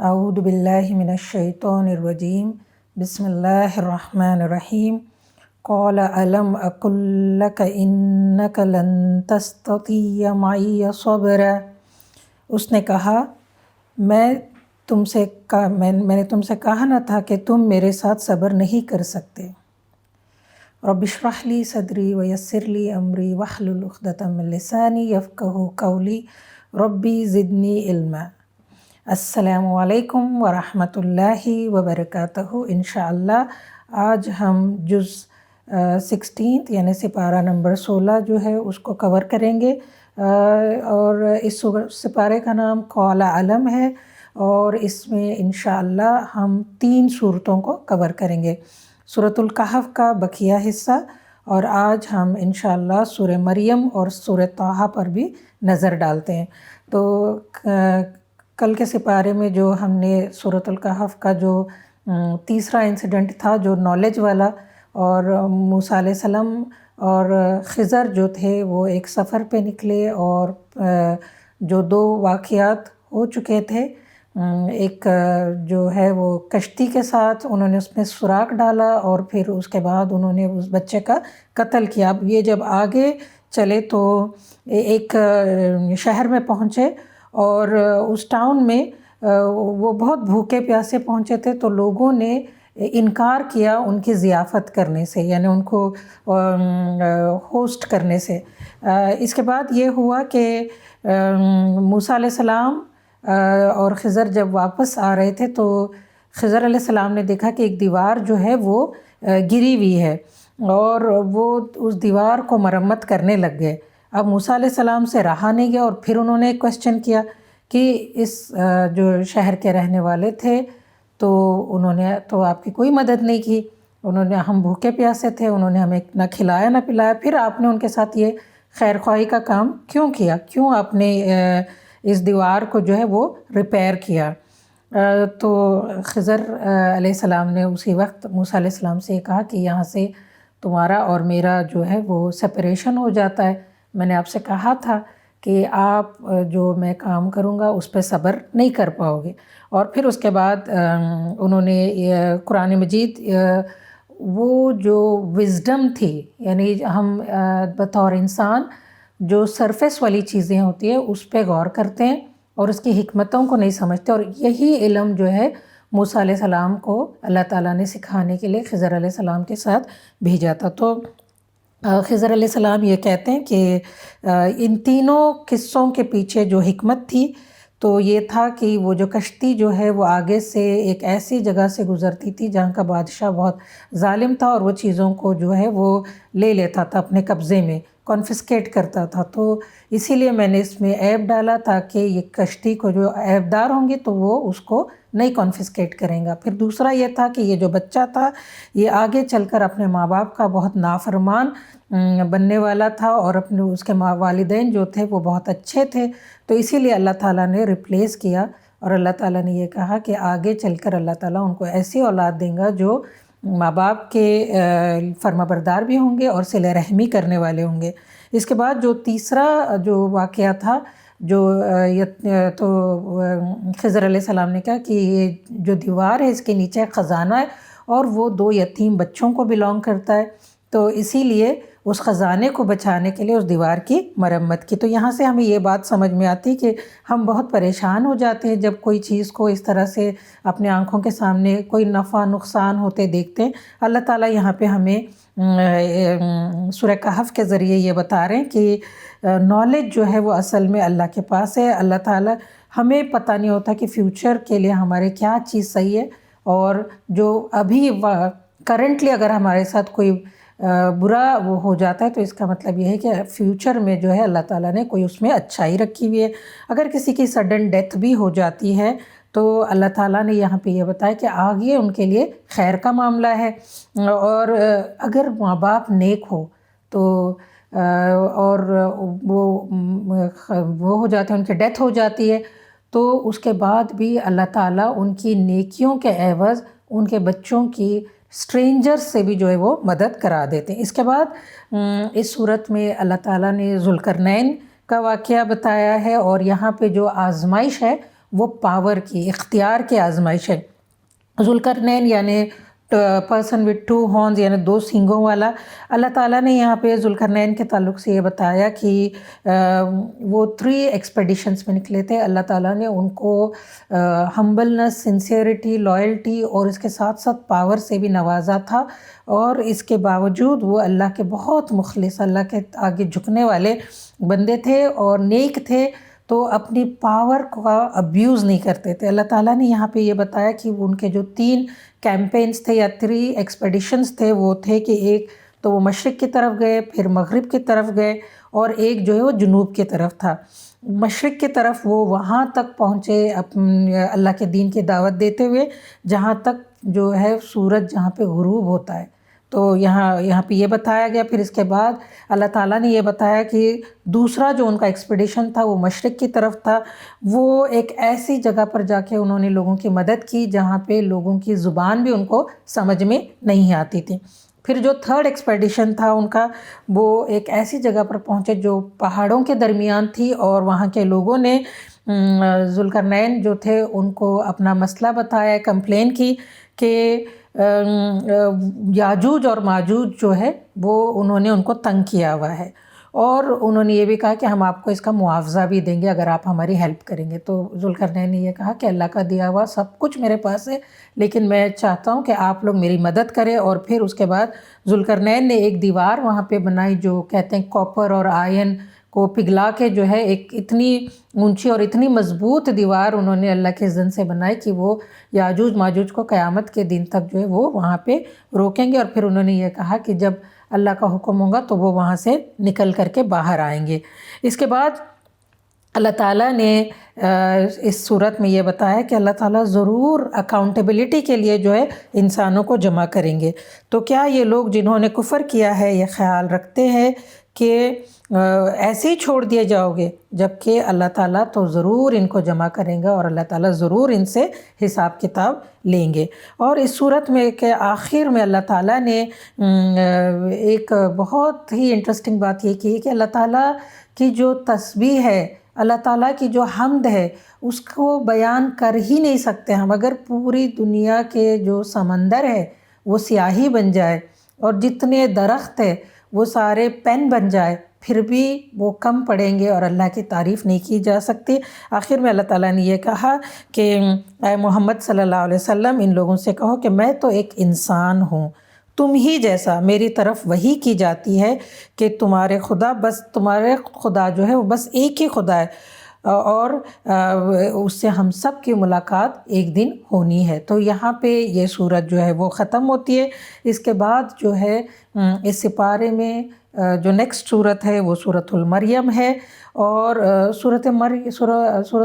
اعوذ باللہ من الشیطان الرجیم بسم اللہ الرحمن الرحیم قال الم اقل لک انک لن تستطیع معی صبرا۔ اس نے کہا میں نے تم سے کہا نہ تھا کہ تم میرے ساتھ صبر نہیں کر سکتے۔ رب اشرح لی صدری ویسر لی امری واحلل عقدۃ من لسانی یفقہوا قولی ربی زدنی علما۔ السلام علیکم ورحمۃ اللہ وبرکاتہ۔ انشاءاللہ آج ہم جز 16 یعنی سپارہ نمبر 16 جو ہے اس کو کور کریں گے، اور اس سپارے کا نام قال علم ہے، اور اس میں انشاءاللہ ہم 3 صورتوں کو کور کریں گے، سورۃ الکہف کا بقیہ حصہ، اور آج ہم انشاءاللہ سورہ مریم اور سورہ طٰہٰ پر بھی نظر ڈالتے ہیں۔ تو کل کے سپارے میں جو ہم نے سورۃ الکہف کا جو تیسرا انسیڈنٹ تھا جو نالج والا، اور موسیٰ علیہ السلام اور خضر جو تھے وہ ایک سفر پہ نکلے، اور جو 2 واقعات ہو چکے تھے، ایک جو ہے وہ کشتی کے ساتھ انہوں نے اس میں سوراخ ڈالا، اور پھر اس کے بعد انہوں نے اس بچے کا قتل کیا۔ اب یہ جب آگے چلے تو ایک شہر میں پہنچے، اور اس ٹاؤن میں وہ بہت بھوکے پیاسے پہنچے تھے، تو لوگوں نے انکار کیا ان کی ضیافت کرنے سے، یعنی ان کو ہوسٹ کرنے سے۔ اس کے بعد یہ ہوا کہ موسیٰ علیہ السلام اور خضر جب واپس آ رہے تھے تو خضر علیہ السلام نے دیکھا کہ ایک دیوار جو ہے وہ گری ہوئی ہے، اور وہ اس دیوار کو مرمت کرنے لگ گئے۔ اب موسیٰ علیہ السلام سے رہا نہیں گیا، اور پھر انہوں نے ایک کویسچن کیا کہ اس جو شہر کے رہنے والے تھے تو انہوں نے تو آپ کی کوئی مدد نہیں کی، انہوں نے ہم بھوکے پیاسے تھے، انہوں نے ہمیں نہ کھلایا نہ پلایا، پھر آپ نے ان کے ساتھ یہ خیر خواہی کا کام کیوں کیا، کیوں آپ نے اس دیوار کو جو ہے وہ ریپیئر کیا؟ تو خضر علیہ السلام نے اسی وقت موسیٰ علیہ السلام سے یہ کہا کہ یہاں سے تمہارا اور میرا جو ہے وہ سپریشن ہو جاتا ہے، میں نے آپ سے کہا تھا کہ آپ جو میں کام کروں گا اس پہ صبر نہیں کر پاؤ گے۔ اور پھر اس کے بعد انہوں نے قرآن مجید وہ جو وزڈم تھی، یعنی ہم بطور انسان جو سرفیس والی چیزیں ہوتی ہیں اس پہ غور کرتے ہیں اور اس کی حکمتوں کو نہیں سمجھتے، اور یہی علم جو ہے موسیٰ علیہ السلام کو اللہ تعالیٰ نے سکھانے کے لیے خضر علیہ السلام کے ساتھ بھیجا تھا۔ تو خضر علیہ السلام یہ کہتے ہیں کہ ان تینوں قصوں کے پیچھے جو حکمت تھی تو یہ تھا کہ وہ جو کشتی جو ہے وہ آگے سے ایک ایسی جگہ سے گزرتی تھی جہاں کا بادشاہ بہت ظالم تھا، اور وہ چیزوں کو جو ہے وہ لے لیتا تھا اپنے قبضے میں، کانفسکیٹ کرتا تھا۔ تو اسی لیے میں نے اس میں عیب ڈالا تاکہ یہ کشتی کو جو عیب دار ہوں گے تو وہ اس کو نہیں کانفسکیٹ کریں گا۔ پھر دوسرا یہ تھا کہ یہ جو بچہ تھا یہ آگے چل کر اپنے ماں باپ کا بہت نافرمان بننے والا تھا، اور اپنے اس کے والدین جو تھے وہ بہت اچھے تھے، تو اسی لیے اللہ تعالیٰ نے ریپلیس کیا، اور اللہ تعالیٰ نے یہ کہا کہ آگے چل کر اللہ تعالیٰ ان کو ایسی اولاد دیں گا جو ماں باپ کے فرما بردار بھی ہوں گے اور صلہ رحمی کرنے والے ہوں گے۔ اس کے بعد جو تیسرا جو واقعہ تھا جو تو خضر علیہ السلام نے کہا کہ یہ جو دیوار ہے اس کے نیچے خزانہ ہے، اور وہ 2 یتیم بچوں کو بلانگ کرتا ہے، تو اسی لیے اس خزانے کو بچانے کے لیے اس دیوار کی مرمت کی۔ تو یہاں سے ہمیں یہ بات سمجھ میں آتی کہ ہم بہت پریشان ہو جاتے ہیں جب کوئی چیز کو اس طرح سے اپنے آنکھوں کے سامنے کوئی نفع نقصان ہوتے دیکھتے ہیں۔ اللہ تعالیٰ یہاں پہ ہمیں سورہ کہف کے ذریعے یہ بتا رہے ہیں کہ نالج جو ہے وہ اصل میں اللہ کے پاس ہے۔ اللہ تعالیٰ ہمیں پتہ نہیں ہوتا کہ فیوچر کے لیے ہمارے کیا چیز صحیح ہے، اور جو ابھی کرنٹلی اگر ہمارے ساتھ کوئی برا وہ ہو جاتا ہے تو اس کا مطلب یہ ہے کہ فیوچر میں جو ہے اللہ تعالیٰ نے کوئی اس میں اچھائی رکھی ہوئی ہے۔ اگر کسی کی سڈن ڈیتھ بھی ہو جاتی ہے تو اللہ تعالیٰ نے یہاں پہ یہ بتایا کہ آگے ان کے لیے خیر کا معاملہ ہے، اور اگر ماں باپ نیک ہو تو اور وہ ہو جاتے ہیں، ان کی ڈیتھ ہو جاتی ہے، تو اس کے بعد بھی اللہ تعالیٰ ان کی نیکیوں کے عوض ان کے بچوں کی اسٹرینجر سے بھی جو ہے وہ مدد کرا دیتے ہیں۔ اس کے بعد اس صورت میں اللہ تعالیٰ نے ذوالقرنین کا واقعہ بتایا ہے، اور یہاں پہ جو آزمائش ہے وہ پاور کی، اختیار کی آزمائش ہے۔ ذوالقرنین یعنی پرسن وتھ 2 ہارنز یعنی 2 سینگوں والا۔ اللہ تعالیٰ نے یہاں پہ ذوالقرنین کے تعلق سے یہ بتایا کہ وہ 3 ایکسپیڈیشنز میں نکلے تھے۔ اللہ تعالیٰ نے ان کو ہمبلنس، سنسیئرٹی، لائلٹی اور اس کے ساتھ ساتھ پاور سے بھی نوازا تھا، اور اس کے باوجود وہ اللہ کے بہت مخلص، اللہ کے آگے جھکنے والے بندے تھے اور نیک تھے، تو اپنی پاور کا ابیوز نہیں کرتے تھے۔ اللہ تعالیٰ نے یہاں پہ یہ بتایا کہ ان کے جو 3 کیمپینز تھے یا 3 ایکسپیڈیشنز تھے، وہ تھے کہ ایک تو وہ مشرق کی طرف گئے، پھر مغرب کی طرف گئے، اور ایک جو ہے وہ جنوب کی طرف تھا۔ مشرق کی طرف وہ وہاں تک پہنچے اللہ کے دین کی دعوت دیتے ہوئے جہاں تک جو ہے سورج جہاں پہ غروب ہوتا ہے۔ تو یہاں پہ یہ بتایا گیا۔ پھر اس کے بعد اللہ تعالیٰ نے یہ بتایا کہ دوسرا جو ان کا ایکسپیڈیشن تھا وہ مشرق کی طرف تھا۔ وہ ایک ایسی جگہ پر جا کے انہوں نے لوگوں کی مدد کی جہاں پہ لوگوں کی زبان بھی ان کو سمجھ میں نہیں آتی تھی۔ پھر جو 3rd ایکسپیڈیشن تھا ان کا، وہ ایک ایسی جگہ پر پہنچے جو پہاڑوں کے درمیان تھی، اور وہاں کے لوگوں نے ذوالقرنین جو تھے ان کو اپنا مسئلہ بتایا، کمپلین کی کہ یاجوج اور ماجوج جو ہے وہ انہوں نے ان کو تنگ کیا ہوا ہے، اور انہوں نے یہ بھی کہا کہ ہم آپ کو اس کا معاوضہ بھی دیں گے اگر آپ ہماری ہیلپ کریں گے۔ تو ذوالقرنین نے یہ کہا کہ اللہ کا دیا ہوا سب کچھ میرے پاس ہے، لیکن میں چاہتا ہوں کہ آپ لوگ میری مدد کریں۔ اور پھر اس کے بعد ذوالقرنین نے ایک دیوار وہاں پہ بنائی جو کہتے ہیں کاپر اور آئرن کو پگھلا کے جو ہے ایک اتنی اونچی اور اتنی مضبوط دیوار انہوں نے اللہ کے اذن سے بنائی کہ وہ یاجوج ماجوج کو قیامت کے دن تک جو ہے وہ وہاں پہ روکیں گے۔ اور پھر انہوں نے یہ کہا کہ جب اللہ کا حکم ہوگا تو وہ وہاں سے نکل کر کے باہر آئیں گے۔ اس کے بعد اللہ تعالیٰ نے اس صورت میں یہ بتایا کہ اللہ تعالیٰ ضرور اکاؤنٹیبلٹی کے لیے جو ہے انسانوں کو جمع کریں گے۔ تو کیا یہ لوگ جنہوں نے کفر کیا ہے یہ خیال رکھتے ہیں کہ ایسے ہی چھوڑ دیے جاؤ گے؟ جبکہ اللہ تعالیٰ تو ضرور ان کو جمع کریں گا، اور اللہ تعالیٰ ضرور ان سے حساب کتاب لیں گے۔ اور اس صورت میں کہ آخر میں اللہ تعالیٰ نے ایک بہت ہی انٹرسٹنگ بات یہ کی کہ اللہ تعالیٰ کی جو تسبیح ہے، اللہ تعالیٰ کی جو حمد ہے، اس کو بیان کر ہی نہیں سکتے ہم۔ اگر پوری دنیا کے جو سمندر ہے وہ سیاہی بن جائے اور جتنے درخت ہے وہ سارے پین بن جائے، پھر بھی وہ کم پڑیں گے اور اللہ کی تعریف نہیں کی جا سکتی۔ آخر میں اللہ تعالیٰ نے یہ کہا کہ اے محمد صلی اللہ علیہ وسلم ان لوگوں سے کہو کہ میں تو ایک انسان ہوں، تم ہی جیسا میری طرف وحی کی جاتی ہے کہ تمہارے خدا جو ہے وہ بس ایک ہی خدا ہے، اور اس سے ہم سب کی ملاقات ایک دن ہونی ہے۔ تو یہاں پہ یہ صورت جو ہے وہ ختم ہوتی ہے۔ اس کے بعد جو ہے اس سپارے میں جو نیکسٹ صورت ہے وہ سورۃ المریم ہے، اور سورۃ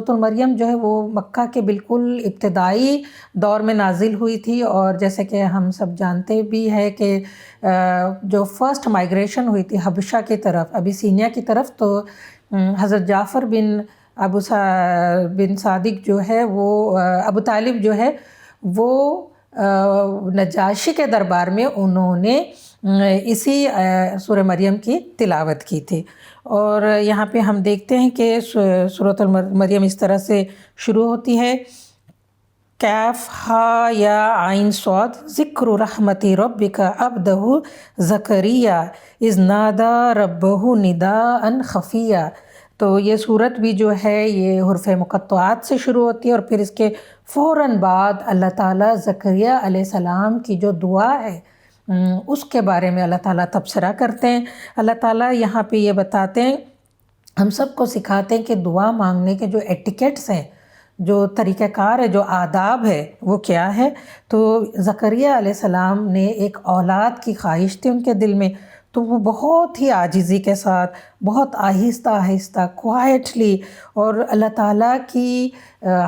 المریم جو ہے وہ مکہ کے بالکل ابتدائی دور میں نازل ہوئی تھی، اور جیسے کہ ہم سب جانتے بھی ہے کہ جو فرسٹ مائیگریشن ہوئی تھی حبشہ کی طرف، ابیسینیا کی طرف، تو حضرت جعفر بن صادق جو ہے وہ ابو طالب جو ہے وہ نجاشی کے دربار میں انہوں نے اسی سورہ مریم کی تلاوت کی تھی۔ اور یہاں پہ ہم دیکھتے ہیں کہ سورۃ المریم اس طرح سے شروع ہوتی ہے، کیف ہا یا عین صاد ذکر رحمت ربک عبدہ زکریا اذ نادی ربہ نداء خفیا۔ تو یہ صورت بھی جو ہے یہ حروف مقطعات سے شروع ہوتی ہے، اور پھر اس کے فوراً بعد اللہ تعالیٰ زکریا علیہ السلام کی جو دعا ہے اس کے بارے میں اللہ تعالیٰ تبصرہ کرتے ہیں۔ اللہ تعالیٰ یہاں پہ یہ بتاتے ہیں، ہم سب کو سکھاتے ہیں کہ دعا مانگنے کے جو ایٹیکیٹس ہیں، جو طریقہ کار ہے، جو آداب ہے، وہ کیا ہے۔ تو زکریا علیہ السلام نے ایک اولاد کی خواہش تھی ان کے دل میں، تو وہ بہت ہی عاجزی کے ساتھ، بہت آہستہ آہستہ کوائٹلی اور اللہ تعالیٰ کی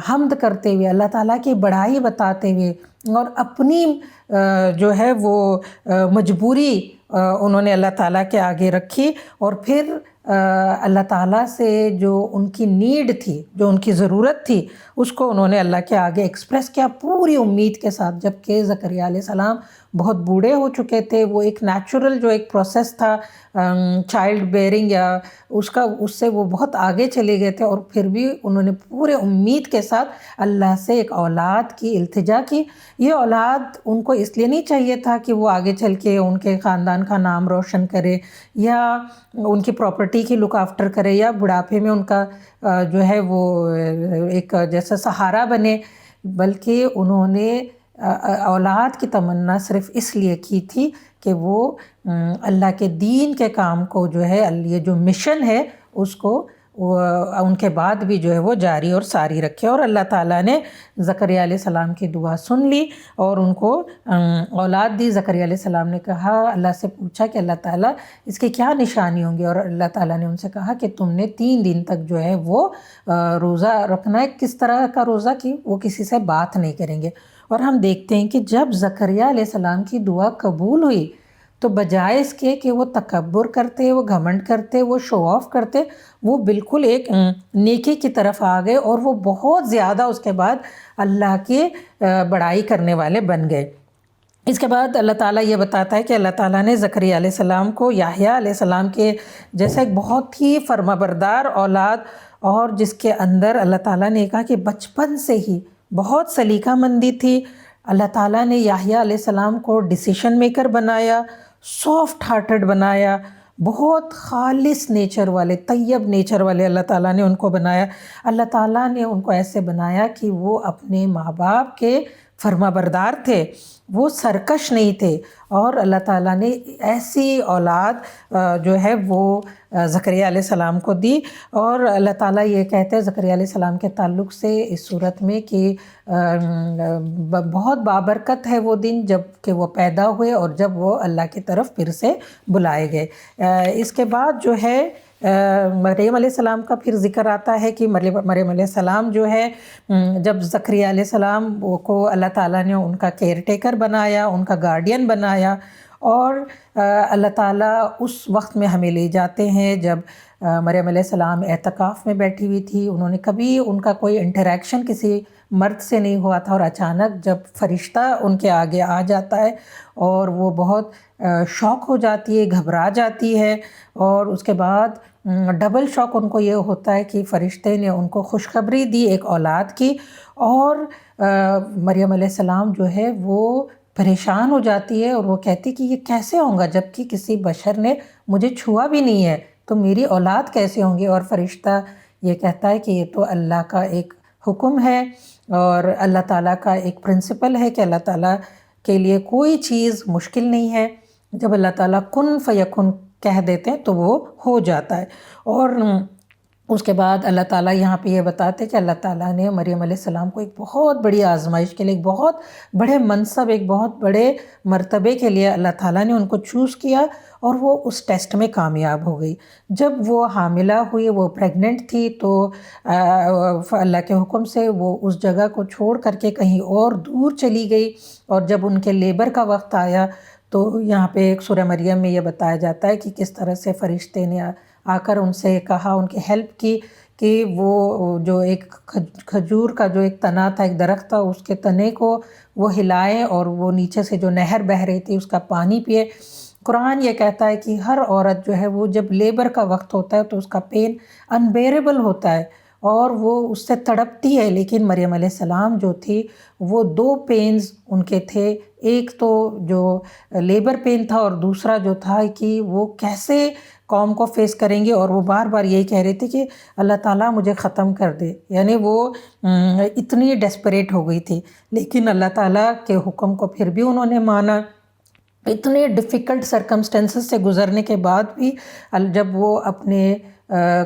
حمد کرتے ہوئے، اللہ تعالیٰ کی بڑائی بتاتے ہوئے، اور اپنی جو ہے وہ مجبوری انہوں نے اللہ تعالیٰ کے آگے رکھی، اور پھر اللہ تعالیٰ سے جو ان کی نیڈ تھی، جو ان کی ضرورت تھی، اس کو انہوں نے اللہ کے آگے ایکسپریس کیا پوری امید کے ساتھ، جبکہ زکریا علیہ السلام بہت بوڑھے ہو چکے تھے، وہ ایک نیچرل جو ایک پروسیس تھا چائلڈ بیئرنگ یا اس سے وہ بہت آگے چلے گئے تھے، اور پھر بھی انہوں نے پورے امید کے ساتھ اللہ سے ایک اولاد کی التجا کی۔ یہ اولاد ان کو اس لیے نہیں چاہیے تھا کہ وہ آگے چل کے ان کے خاندان کا نام روشن کرے یا ان کی پراپرٹی کی لک آفٹر کرے یا بڑھاپے میں ان کا جو ہے وہ ایک جیسا سہارا بنے، بلکہ انہوں نے اولاد کی تمنا صرف اس لیے کی تھی کہ وہ اللہ کے دین کے کام کو جو ہے، یہ جو مشن ہے اس کو ان کے بعد بھی جو ہے وہ جاری اور ساری رکھے۔ اور اللہ تعالیٰ نے زکریا علیہ السلام کی دعا سن لی اور ان کو اولاد دی۔ زکریا علیہ السلام نے کہا، اللہ سے پوچھا کہ اللہ تعالیٰ اس کی کیا نشانی ہوں گی، اور اللہ تعالیٰ نے ان سے کہا کہ تم نے 3 دن تک جو ہے وہ روزہ رکھنا ہے۔ کس طرح کا روزہ؟ کہ وہ کسی سے بات نہیں کریں گے۔ اور ہم دیکھتے ہیں کہ جب زکریا علیہ السلام کی دعا قبول ہوئی تو بجائے اس کے کہ وہ تکبر کرتے، وہ گھمنڈ کرتے، وہ شو آف کرتے، وہ بالکل ایک نیکی کی طرف آ گئے اور وہ بہت زیادہ اس کے بعد اللہ کی بڑائی کرنے والے بن گئے۔ اس کے بعد اللہ تعالیٰ یہ بتاتا ہے کہ اللہ تعالیٰ نے زکریا علیہ السلام کو یحییٰ علیہ السلام کے جیسا ایک بہت ہی فرمانبردار اولاد، اور جس کے اندر اللہ تعالیٰ نے کہا کہ بچپن سے ہی بہت سلیقہ مندی تھی۔ اللہ تعالیٰ نے یحییٰ علیہ السلام کو ڈیسیشن میکر بنایا، سافٹ ہارٹڈ بنایا، بہت خالص نیچر والے، طیب نیچر والے اللہ تعالیٰ نے ان کو بنایا۔ اللہ تعالیٰ نے ان کو ایسے بنایا کہ وہ اپنے ماں باپ کے فرمانبردار تھے، وہ سرکش نہیں تھے، اور اللہ تعالیٰ نے ایسی اولاد جو ہے وہ زکریا علیہ السلام کو دی۔ اور اللہ تعالیٰ یہ کہتے ہیں زکریا علیہ السلام کے تعلق سے اس صورت میں کہ بہت بابرکت ہے وہ دن جب کہ وہ پیدا ہوئے اور جب وہ اللہ کی طرف پھر سے بلائے گئے۔ اس کے بعد جو ہے مریم علیہ السلام کا پھر ذکر آتا ہے کہ مریم علیہ السلام جو ہے جب زکریا علیہ السلام کو اللہ تعالیٰ نے ان کا کیئر ٹیکر بنایا، ان کا گارڈین بنایا، اور اللہ تعالیٰ اس وقت میں ہمیں لے جاتے ہیں جب مریم علیہ السلام اعتکاف میں بیٹھی ہوئی تھی۔ انہوں نے کبھی ان کا کوئی انٹریکشن کسی مرد سے نہیں ہوا تھا، اور اچانک جب فرشتہ ان کے آگے آ جاتا ہے اور وہ بہت شوق ہو جاتی ہے، گھبرا جاتی ہے، اور اس کے بعد ڈبل شوق ان کو یہ ہوتا ہے کہ فرشتے نے ان کو خوشخبری دی ایک اولاد کی، اور مریم علیہ السلام جو ہے وہ پریشان ہو جاتی ہے اور وہ کہتی کہ یہ کیسے ہوں گا جب کہ کسی بشر نے مجھے چھوا بھی نہیں ہے، تو میری اولاد کیسے ہوں گی؟ اور فرشتہ یہ کہتا ہے کہ یہ تو اللہ کا ایک حکم ہے اور اللہ تعالیٰ کا ایک پرنسپل ہے کہ اللہ تعالیٰ کے لیے کوئی چیز مشکل نہیں ہے۔ جب اللہ تعالیٰ کن فیکن کہہ دیتے ہیں تو وہ ہو جاتا ہے۔ اور اس کے بعد اللہ تعالیٰ یہاں پہ یہ بتاتے کہ اللہ تعالیٰ نے مریم علیہ السلام کو ایک بہت بڑی آزمائش کے لیے، ایک بہت بڑے منصب، ایک بہت بڑے مرتبے کے لیے اللہ تعالیٰ نے ان کو چوز کیا، اور وہ اس ٹیسٹ میں کامیاب ہو گئی۔ جب وہ حاملہ ہوئی، وہ پریگننٹ تھی، تو اللہ کے حکم سے وہ اس جگہ کو چھوڑ کر کے کہیں اور دور چلی گئی، اور جب ان کے لیبر کا وقت آیا تو یہاں پہ ایک سورہ مریم میں یہ بتایا جاتا ہے کہ کس طرح سے فرشتے نے آ کر ان سے کہا، ان کی ہیلپ کی کہ وہ جو ایک کھجور کا جو ایک تنا تھا، ایک درخت تھا، اس کے تنے کو وہ ہلائیں اور وہ نیچے سے جو نہر بہہ رہی تھی اس کا پانی پیے۔ قرآن یہ کہتا ہے کہ ہر عورت جو ہے وہ جب لیبر کا وقت ہوتا ہے تو اس کا پین انبیریبل ہوتا ہے اور وہ اس سے تڑپتی ہے، لیکن مریم علیہ السلام جو تھی وہ 2 پینز ان کے تھے، ایک تو جو لیبر پین تھا اور دوسرا جو تھا کہ وہ کیسے قوم کو فیس کریں گے، اور وہ بار بار یہی کہہ رہی تھی کہ اللہ تعالیٰ مجھے ختم کر دے، یعنی وہ اتنی ڈیسپریٹ ہو گئی تھی، لیکن اللہ تعالیٰ کے حکم کو پھر بھی انہوں نے مانا۔ اتنے ڈیفیکلٹ سرکمسٹینسز سے گزرنے کے بعد بھی جب وہ اپنے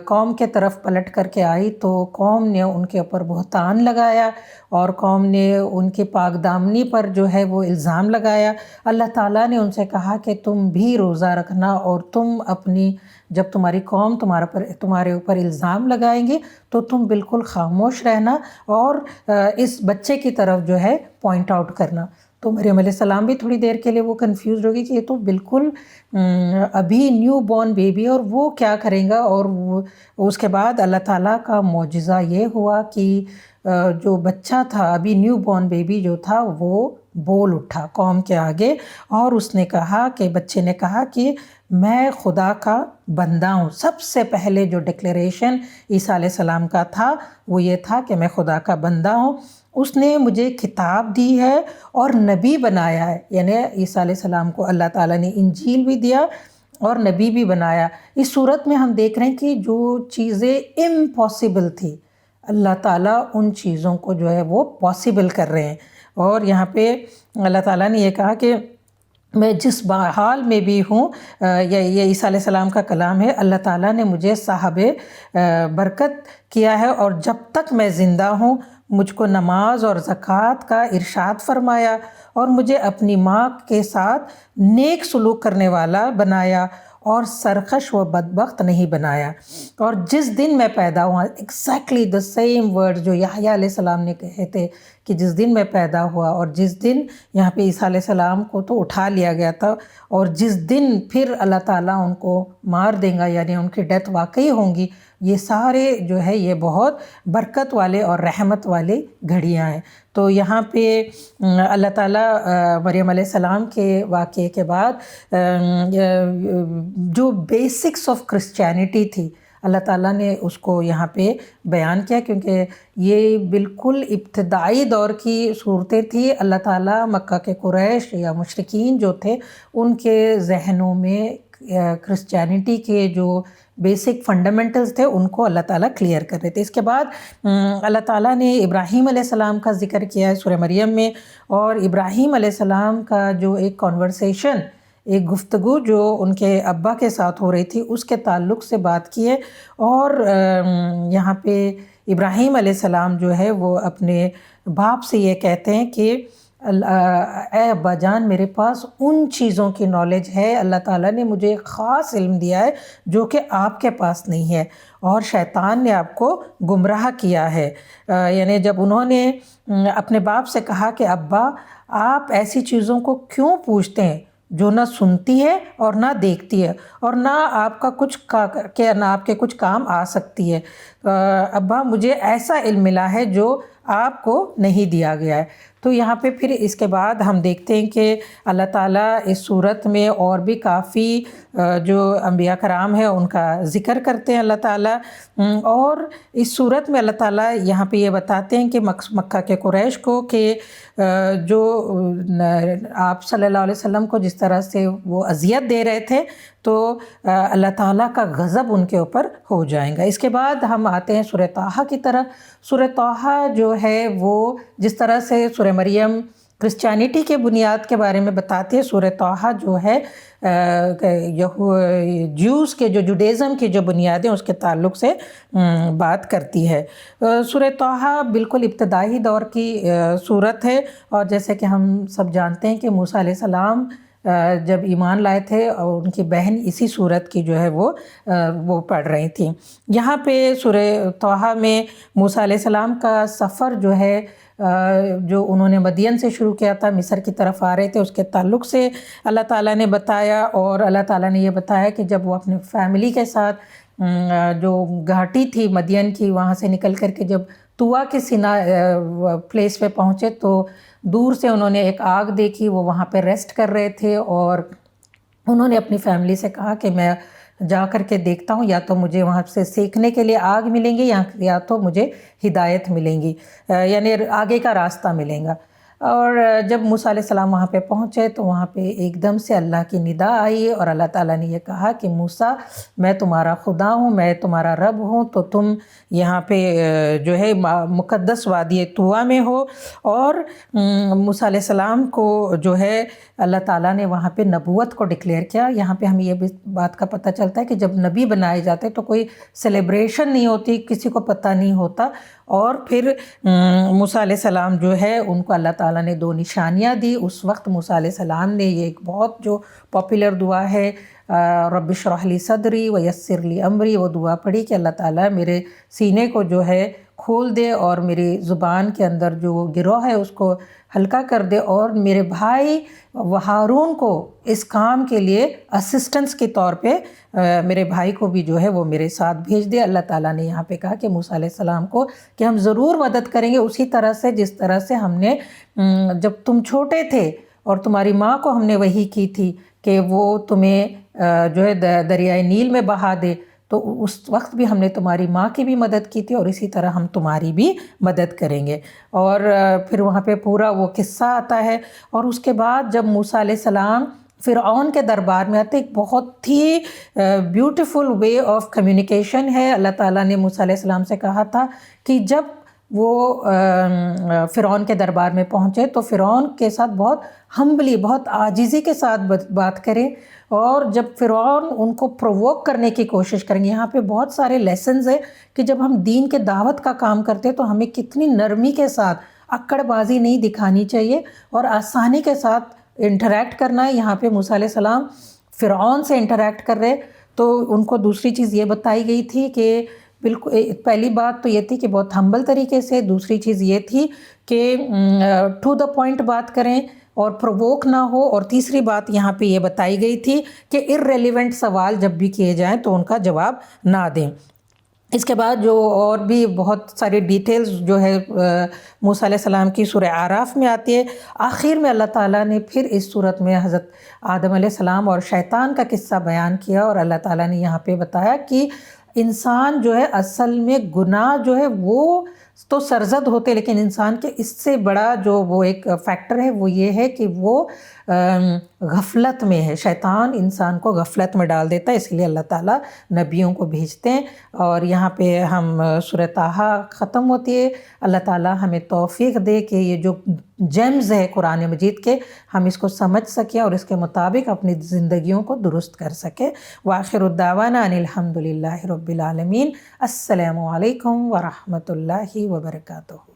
قوم کے طرف پلٹ کر کے آئی تو قوم نے ان کے اوپر بہتان لگایا، اور قوم نے ان کی پاک دامنی پر جو ہے وہ الزام لگایا۔ اللہ تعالیٰ نے ان سے کہا کہ تم بھی روزہ رکھنا، اور تم اپنی جب تمہاری قوم تمہارے اوپر الزام لگائیں گے تو تم بالکل خاموش رہنا اور اس بچے کی طرف جو ہے پوائنٹ آؤٹ کرنا۔ تو مریم علیہ السلام بھی تھوڑی دیر کے لیے وہ کنفیوز ہوگی کہ یہ تو بالکل ابھی نیو بورن بیبی اور وہ کیا کریں گا. اور اس کے بعد اللہ تعالیٰ کا معجزہ یہ ہوا کہ جو بچہ تھا ابھی نیو بورن بیبی جو تھا وہ بول اٹھا قوم کے آگے, اور اس نے کہا کہ بچے نے کہا کہ میں خدا کا بندہ ہوں. سب سے پہلے جو ڈکلیریشن عیسیٰ علیہ السلام کا تھا وہ یہ تھا کہ میں خدا کا بندہ ہوں, اس نے مجھے کتاب دی ہے اور نبی بنایا ہے. یعنی عیسیٰ علیہ السلام کو اللہ تعالیٰ نے انجیل بھی دیا اور نبی بھی بنایا. اس صورت میں ہم دیکھ رہے ہیں کہ جو چیزیں امپاسبل تھی اللہ تعالیٰ ان چیزوں کو جو ہے وہ پاسبل کر رہے ہیں. اور یہاں پہ اللہ تعالیٰ نے یہ کہا کہ میں جس حال میں بھی ہوں, یہ عیسیٰ علیہ السلام کا کلام ہے, اللہ تعالیٰ نے مجھے صاحب برکت کیا ہے اور جب تک میں زندہ ہوں مجھ کو نماز اور زکوٰۃ کا ارشاد فرمایا اور مجھے اپنی ماں کے ساتھ نیک سلوک کرنے والا بنایا اور سرکش و بدبخت نہیں بنایا. اور جس دن میں پیدا ہوا, ایگزیکٹلی دا سیم ورڈ جو یحییٰ علیہ السلام نے کہے تھے کہ جس دن میں پیدا ہوا, اور جس دن یہاں پہ عیسیٰ علیہ السلام کو تو اٹھا لیا گیا تھا, اور جس دن پھر اللہ تعالیٰ ان کو مار دیں گا یعنی ان کی ڈیتھ واقعی ہوں گی, یہ سارے جو ہے یہ بہت برکت والے اور رحمت والے گھڑیاں ہیں. تو یہاں پہ اللہ تعالیٰ مریم علیہ السلام کے واقعے کے بعد جو بیسکس آف کرسچینٹی تھی اللہ تعالیٰ نے اس کو یہاں پہ بیان کیا, کیونکہ یہ بالکل ابتدائی دور کی صورتیں تھیں. اللہ تعالیٰ مکہ کے قریش یا مشرکین جو تھے ان کے ذہنوں میں کرسچینٹی کے جو بیسک فنڈامنٹلز تھے ان کو اللہ تعالیٰ کلیئر کر رہے تھے. اس کے بعد اللہ تعالیٰ نے ابراہیم علیہ السلام کا ذکر کیا ہے سورہ مریم میں, اور ابراہیم علیہ السلام کا جو ایک کنورسیشن, ایک گفتگو جو ان کے ابا کے ساتھ ہو رہی تھی اس کے تعلق سے بات کی ہے. اور یہاں پہ ابراہیم علیہ السلام جو ہے وہ اپنے باپ سے یہ کہتے ہیں کہ اے ابا جان میرے پاس ان چیزوں کی نالج ہے, اللہ تعالیٰ نے مجھے ایک خاص علم دیا ہے جو کہ آپ کے پاس نہیں ہے, اور شیطان نے آپ کو گمراہ کیا ہے. یعنی جب انہوں نے اپنے باپ سے کہا کہ ابا آپ ایسی چیزوں کو کیوں پوچھتے ہیں جو نہ سنتی ہے اور نہ دیکھتی ہے اور نہ آپ کا کچھ نہ آپ کے کچھ کام آ سکتی ہے, ابا مجھے ایسا علم ملا ہے جو آپ کو نہیں دیا گیا ہے. تو یہاں پہ پھر اس کے بعد ہم دیکھتے ہیں کہ اللہ تعالیٰ اس صورت میں اور بھی کافی جو انبیاء کرام ہیں ان کا ذکر کرتے ہیں اللہ تعالیٰ. اور اس صورت میں اللہ تعالیٰ یہاں پہ یہ بتاتے ہیں کہ مکہ کے قریش کو کہ جو آپ صلی اللہ علیہ وسلم کو جس طرح سے وہ اذیت دے رہے تھے تو اللہ تعالیٰ کا غضب ان کے اوپر ہو جائیں گا. اس کے بعد ہم آتے ہیں سورہ طٰہٰ کی طرف. سورہ طٰہٰ جو ہے وہ جس طرح سے سورہ مریم کرسچینٹی کے بنیاد کے بارے میں بتاتی ہے, سورہ طٰہٰ جو ہے جیوز کے جو جوڈیزم کی جو بنیادیں اس کے تعلق سے بات کرتی ہے. سورہ طٰہٰ بالکل ابتدائی دور کی صورت ہے, اور جیسے کہ ہم سب جانتے ہیں کہ موسیٰ علیہ السلام جب ایمان لائے تھے اور ان کی بہن اسی صورت کی جو ہے وہ پڑھ رہی تھیں. یہاں پہ سورہ طٰہٰ میں موسیٰ علیہ السلام کا سفر جو ہے جو انہوں نے مدین سے شروع کیا تھا, مصر کی طرف آ رہے تھے, اس کے تعلق سے اللہ تعالیٰ نے بتایا. اور اللہ تعالیٰ نے یہ بتایا کہ جب وہ اپنے فیملی کے ساتھ جو گھاٹی تھی مدین کی وہاں سے نکل کر کے جب طوا کے سینا پلیس پہ پہنچے تو دور سے انہوں نے ایک آگ دیکھی, وہ وہاں پہ ریسٹ کر رہے تھے, اور انہوں نے اپنی فیملی سے کہا کہ میں جا کر کے دیکھتا ہوں یا تو مجھے وہاں سے سیکھنے کے لیے آگ ملیں گی یا تو مجھے ہدایت ملیں گی, یعنی آگے کا راستہ ملے گا. اور جب موسیٰ علیہ السلام وہاں پہ پہنچے تو وہاں پہ ایک دم سے اللہ کی ندا آئی اور اللہ تعالیٰ نے یہ کہا کہ موسیٰ میں تمہارا خدا ہوں, میں تمہارا رب ہوں, تو تم یہاں پہ جو ہے مقدس وادی طوا میں ہو. اور موسیٰ علیہ السلام کو جو ہے اللہ تعالیٰ نے وہاں پہ نبوت کو ڈکلیئر کیا. یہاں پہ ہمیں یہ بھی بات کا پتہ چلتا ہے کہ جب نبی بنائے جاتے تو کوئی سیلیبریشن نہیں ہوتی, کسی کو پتہ نہیں ہوتا. اور پھر موسیٰ علیہ السلام جو ہے ان کو اللہ تعالیٰ نے 2 نشانیاں دی. اس وقت موسیٰ علیہ السلام نے یہ ایک بہت جو پاپولر دعا ہے رب اشرح لی صدری ویسر لی امری، وہ دعا پڑھی کہ اللہ تعالیٰ میرے سینے کو جو ہے کھول دے اور میری زبان کے اندر جو گروہ ہے اس کو ہلکا کر دے، اور میرے بھائی ہارون کو اس کام کے لیے اسسٹنس کے طور پہ میرے بھائی کو بھی جو ہے وہ میرے ساتھ بھیج دے۔ اللہ تعالیٰ نے یہاں پہ کہا کہ موسیٰ علیہ السلام کو کہ ہم ضرور مدد کریں گے، اسی طرح سے جس طرح سے ہم نے جب تم چھوٹے تھے اور تمہاری ماں کو ہم نے وحی کی تھی کہ وہ تمہیں جو ہے دریائے نیل میں بہا دے، تو اس وقت بھی ہم نے تمہاری ماں کی بھی مدد کی تھی، اور اسی طرح ہم تمہاری بھی مدد کریں گے۔ اور پھر وہاں پہ پورا وہ قصہ آتا ہے۔ اور اس کے بعد جب موسیٰ علیہ السلام فرعون کے دربار میں آتے، ایک بہت ہی بیوٹیفل وے آف کمیونیکیشن ہے۔ اللہ تعالیٰ نے موسیٰ علیہ السلام سے کہا تھا کہ جب وہ فرعون کے دربار میں پہنچے تو فرعون کے ساتھ بہت ہمبلی، بہت عاجزی کے ساتھ بات کریں، اور جب فرعون ان کو پرووک کرنے کی کوشش کریں گے۔ یہاں پہ بہت سارے لیسنز ہیں کہ جب ہم دین کے دعوت کا کام کرتے تو ہمیں کتنی نرمی کے ساتھ، اکڑ بازی نہیں دکھانی چاہیے اور آسانی کے ساتھ انٹریکٹ کرنا ہے۔ یہاں پہ موسیٰ علیہ السلام فرعون سے انٹریکٹ کر رہے تو ان کو دوسری چیز یہ بتائی گئی تھی کہ بالکل پہلی بات تو یہ تھی کہ بہت ہمبل طریقے سے، دوسری چیز یہ تھی کہ ٹو دا پوائنٹ بات کریں اور پرووک نہ ہو، اور تیسری بات یہاں پہ یہ بتائی گئی تھی کہ ارریلیونٹ سوال جب بھی کیے جائیں تو ان کا جواب نہ دیں۔ اس کے بعد جو اور بھی بہت ساری ڈیٹیلز جو ہے موسیٰ علیہ السلام کی سورہ اعراف میں آتی ہے۔ آخر میں اللہ تعالیٰ نے پھر اس صورت میں حضرت آدم علیہ السلام اور شیطان کا قصہ بیان کیا، اور اللہ تعالیٰ نے یہاں پہ بتایا کہ انسان جو ہے اصل میں گناہ جو ہے وہ تو سرزد ہوتے، لیکن انسان کے اس سے بڑا جو وہ ایک فیکٹر ہے وہ یہ ہے کہ وہ غفلت میں ہے۔ شیطان انسان کو غفلت میں ڈال دیتا ہے، اس لیے اللہ تعالیٰ نبیوں کو بھیجتے ہیں۔ اور یہاں پہ ہم سورہ طٰہٰ ختم ہوتی ہے۔ اللہ تعالیٰ ہمیں توفیق دے کہ یہ جو جیمز ہے قرآن مجید کے، ہم اس کو سمجھ سکیں اور اس کے مطابق اپنی زندگیوں کو درست کر سکیں۔ وآخر الدعوانا ان الحمد للہ رب العالمین۔ السلام علیکم ورحمۃ اللہ وبرکاتہ۔